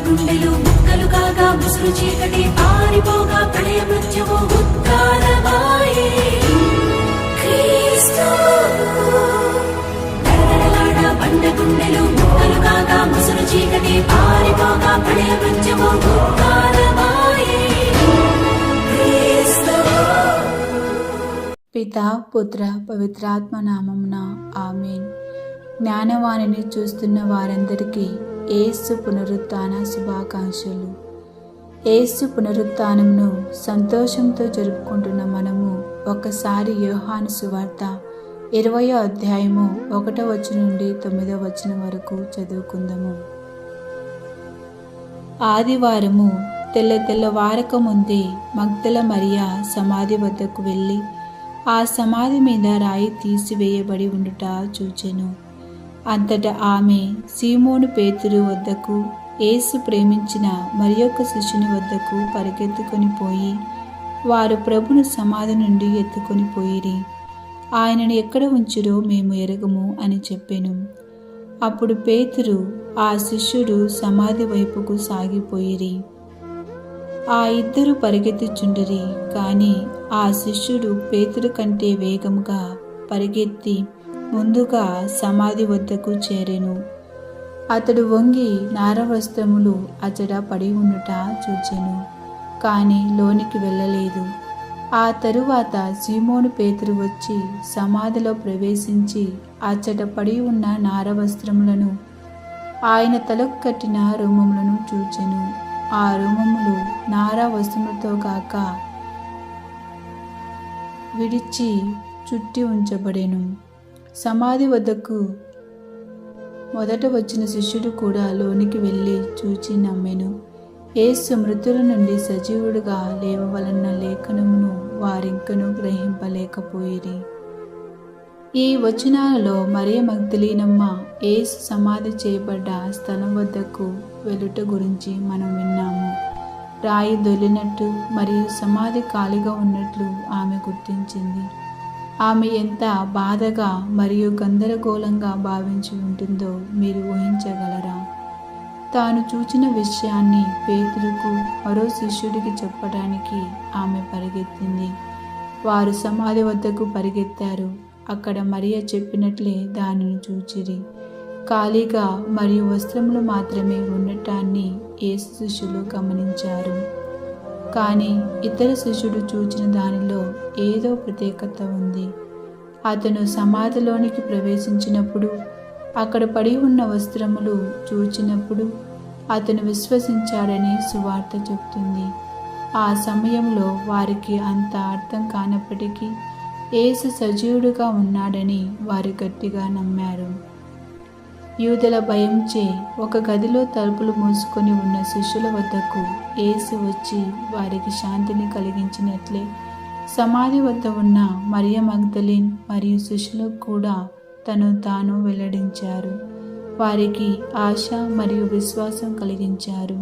గుండెలు ముక్కలు కాగా ముసురు చీకటి పారిపోగా ప్రళయ మృత్యువు ఉద్గారమాయే క్రీస్తు దడదడలాడ బండ గుండెలు ముక్కలు కాగా ముసురు చీకటి పారిపోగా ప్రళయ మృత్యువు ఉద్గారమాయే క్రీస్తు. పితా పుత్ర పవిత్రాత్మ నామమున ఆమేన్. జ్ఞానవాణిని చూస్తున్న వారందరికీ యేసు పునరుత్థాన శుభాకాంక్షలు. యేసు పునరుత్థానంను సంతోషంతో జరుపుకుంటున్న మనము ఒకసారి యోహాను సువార్త 20వ అధ్యాయము 1వ వచనం నుండి 9వ వచనం వరకు చదువుకుందాము. ఆదివారము తెల్లవారక ముందే మగ్దల మరియా సమాధి వద్దకు వెళ్ళి ఆ సమాధి మీద రాయి తీసివేయబడి ఉండుట చూచెను. అంతటా ఆమె సీమోను పేతురు వద్దకు, యేసు ప్రేమించిన మరియొక శిష్యుని వద్దకు పరిగెత్తుకొని పోయి వారు ప్రభును సమాధి నుండి ఎత్తుకొని పోయిరి. ఆయనను ఎక్కడ ఉంచురో మేము ఎరగము అని చెప్పెను. అప్పుడు పేతురు ఆ శిష్యుడు సమాధి వైపుకు సాగిపోయిరి. ఆ ఇద్దరు పరిగెత్తుచుండిరి. కాని ఆ శిష్యుడు పేతురు కంటే వేగముగా పరిగెత్తి ముందుగా సమాధి వద్దకు చేరెను. అతడు వంగి నారవస్త్రములు అచట పడి ఉండుట చూచెను, కాని లోనికి వెళ్ళలేదు. ఆ తరువాత సీమోను పేతురు వచ్చి సమాధిలో ప్రవేశించి అచట పడి ఉన్న నారవస్త్రములను, ఆయన తలకు కట్టిన రోమములను చూచెను. ఆ రోమములు నారా వస్త్రములతో కాక విడిచి చుట్టి ఉంచబడెను. సమాధి వద్దకు మొదట వచ్చిన శిష్యుడు కూడా లోనికి వెళ్ళి చూచి నమ్మెను. యేసు మృతుల నుండి సజీవుడుగా లేవవలన్న లేఖనమును వారింకను గ్రహింపలేకపోయిరి. ఈ వచనాలలో మరియ మగ్దలీనమ్మ యేసు సమాధి చేయబడ్డ స్థలం వద్దకు వెళ్ళుట గురించి మనం విన్నాము. రాయి దొల్లినట్టు మరియు సమాధి ఖాళీగా ఉన్నట్లు ఆమె గుర్తించింది. ఆమె ఎంత బాధగా మరియు గందరగోళంగా భావించి ఉంటుందో మీరు ఊహించగలరా? తాను చూచిన విషయాన్ని పేతురుకు మరో శిష్యుడికి చెప్పడానికి ఆమె పరిగెత్తింది. వారు సమాధి వద్దకు పరిగెత్తారు. అక్కడ మరియ చెప్పినట్లే దానిని చూచిరి. ఖాళీగా మరియు వస్త్రములు మాత్రమే ఉండటాన్ని యేసు శిష్యులు గమనించారు. కానీ ఇతర శిష్యుడు చూచిన దానిలో ఏదో ప్రత్యేకత ఉంది. అతను సమాధిలోనికి ప్రవేశించినప్పుడు, అక్కడ పడి ఉన్న వస్త్రములు చూచినప్పుడు అతను విశ్వసించాడని సువార్త చెప్తుంది. ఆ సమయంలో వారికి అంత అర్థం కానప్పటికీ యేసు సజీవుడుగా ఉన్నాడని వారు గట్టిగా నమ్మారు. యూదుల భయంచే ఒక గదిలో తలుపులు మూసుకొని ఉన్న శిష్యుల వద్దకు యేసు వచ్చి వారికి శాంతిని కలిగించినట్లే సమాధి వద్ద ఉన్న మరియ మగ్దలీన్ మరియు శిష్యులకు కూడా తను తాను వెల్లడించారు. వారికి ఆశ మరియు విశ్వాసం కలిగించారు.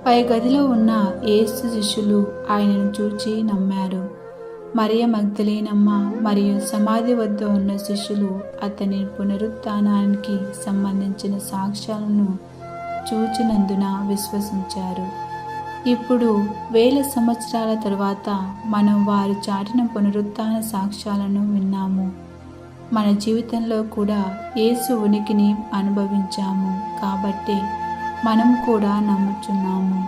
పై గదిలో ఉన్న యేసు శిష్యులు ఆయనను చూచి నమ్మారు. మరియ మగ్దలీనమ్మ మరియు సమాధి వద్ద ఉన్న శిష్యులు అతని పునరుత్థానానికి సంబంధించిన సాక్ష్యాలను చూచినందున విశ్వసించారు. ఇప్పుడు 1000 సంవత్సరాల తరువాత మనం వారు చాటిన పునరుత్థాన సాక్ష్యాలను విన్నాము. మన జీవితంలో కూడా యేసు ఉనికిని అనుభవించాము కాబట్టి మనం కూడా నమ్ముచున్నాము.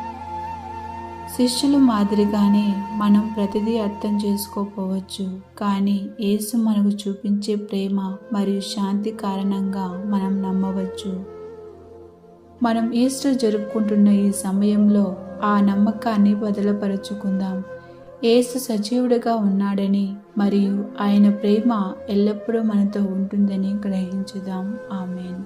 శిష్యుల మాదిరిగానే మనం ప్రతిదీ అర్థం చేసుకోకపోవచ్చు, కానీ యేసు మనకు చూపించే ప్రేమ మరియు శాంతి కారణంగా మనం నమ్మవచ్చు. మనం ఈస్టర్ జరుపుకుంటున్న ఈ సమయంలో ఆ నమ్మకాన్ని బదలపరుచుకుందాం. యేసు సజీవుడిగా ఉన్నాడని మరియు ఆయన ప్రేమ ఎల్లప్పుడూ మనతో ఉంటుందని గ్రహించుదాం. ఆమేన్.